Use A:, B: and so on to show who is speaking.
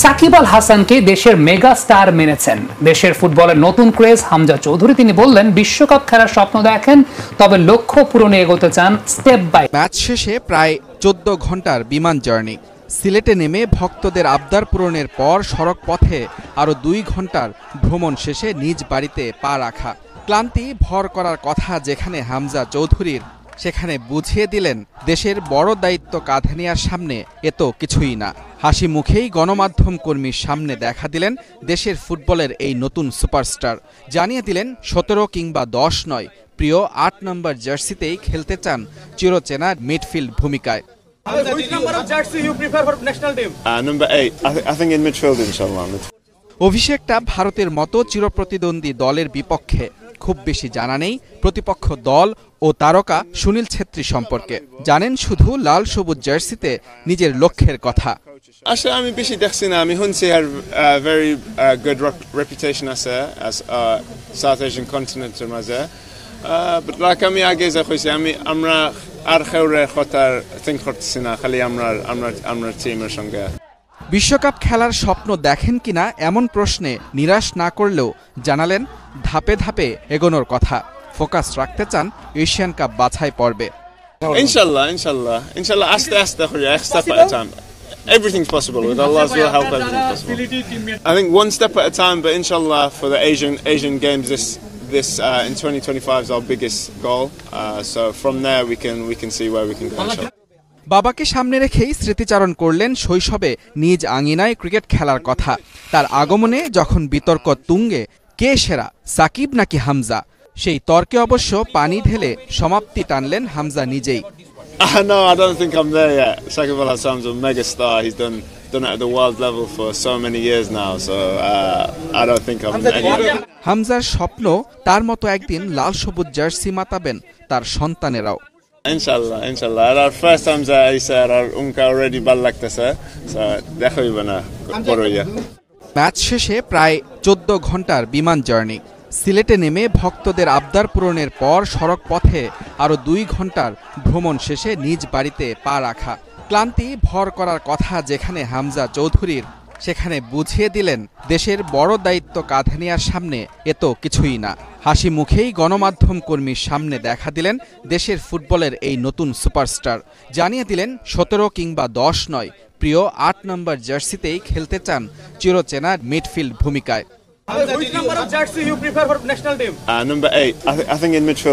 A: সাকিব আল হাসানকে দেশের mega star মেনেছেন দেশের ফুটবলের নতুন ক্রেজ হামজা চৌধুরী। তিনি বললেন, বিশ্বকাপ খেলার স্বপ্ন দেখেন, তবে লক্ষ্য পূরণে এগোতে চান স্টেপ বাই।
B: ম্যাচ শেষে প্রায় 14 ঘন্টার বিমান জার্নি। সিলেটে নেমে ভক্তদের আবদার পূরণের পর সড়ক পথে আরও 2 ঘন্টার ভ্রমণ শেষে নিজ বাড়িতে পা রাখা। ক্লান্তি ভর করার কথা যেখানে হামজা চৌধুরীর, সেখানে বুঝিয়ে দিলেন দেশের বড় দায়িত্ব কাঁধে নেওয়ার সামনে এ তো কিছুই না। হাসি মুখেই গণমাধ্যম কর্মীর সামনে দেখা দিলেন দেশের ফুটবলের এই নতুন সুপারস্টার। জানিয়ে দিলেন 17 কিংবা 10 নয়, প্রিয় 8 নম্বর জার্সিতেই খেলতে চান চিরচেনা মিডফিল্ড ভূমিকায়।
C: Which number of jersey you prefer for national team?
D: Number 8. I think in midfield, inshallah.
B: অভিষেকটা ভারতের মতো চিরপ্রতিদ্বন্দ্বী দলের বিপক্ষে। খুব বেশি জানা নেই প্রতিপক্ষ দল ও তারকা সুনীল ছেত্রী সম্পর্কে। জানেন শুধু লাল সবুজ জার্সিতে নিজের লক্ষ্যের কথা।
D: আসলে আমি বেশি দেখছি না। আমি শুনছি আর very good reputation আছে as South Asian continent এর মাঝে। But like আমি আগে যা কইছি, আমরা আর খেউরে খতার থিঙ্ক করতেছি না, খালি আমরা টিমের সঙ্গে।
B: বিশ্বকাপ খেলার স্বপ্ন দেখেন কিনা এমন প্রশ্নে নিরাশ না করলেও জানালেন ধাপে ধাপে এগোনোর কথা। ফোকাস রাখতে চান এশিয়ান কাপ বাছাই পর্বে।
D: ইনশাল্লাহ আস্তে আস্তে করে এক step at a time. Everything's possible with Allah's will help. Everything's possible. I think one step at a time, but inshallah for the Asian games this in 2025 is our biggest goal. So from there we can see where we can go. Inshallah.
B: বাবাকে সামনে রেখেই স্মৃতিচারণ করলেন শৈশবে নিজ আঙিনায় cricket খেলার কথা। তার আগমনে যখন বিতর্ক তুঙ্গে, কে সেরা সাকিব নাকি হামজা, সেই তর্কে অবশ্য পানি ঢেলে সমাপ্তি টানলেন হামজা নিজেই।
D: No, I don't think I'm there yet. Sakib Al Hasan's a mega star. He's done it at the world level for so many years now. So I don't think I'm there.
B: হামজার স্বপ্ন তার মতো একদিন লাল সবুজ jersey মাতাবেন তার সন্তানেরাও।
D: Inshallah. At our first time there, he said our unka already bal lagtase. So dekho ibana boroya.
B: Match শেষে প্রায় 14 ঘন্টার বিমান জার্নি। সিলেটে নেমে ভক্তদের আবদার পূরণের পর সড়ক পথে আরও 2 ঘন্টার ভ্রমণ শেষে নিজ বাড়িতে পা রাখা। ক্লান্তি ভর করার কথা যেখানে হামজা চৌধুরীর, সেখানে বুঝিয়ে দিলেন দেশের বড় দায়িত্ব কাঁধে নেওয়ার সামনে এ তো কিছুই না। হাসি মুখেই গণমাধ্যম কর্মীর সামনে দেখা দিলেন দেশের ফুটবলের এই নতুন সুপারস্টার। জানিয়ে দিলেন 17 কিংবা 10 নয়, প্রিয় 8 নম্বর জার্সিতেই খেলতে চান চিরচেনা মিডফিল্ড ভূমিকায়।
C: Which number of jersey you prefer for national team?
D: Number 8. I think in midfield.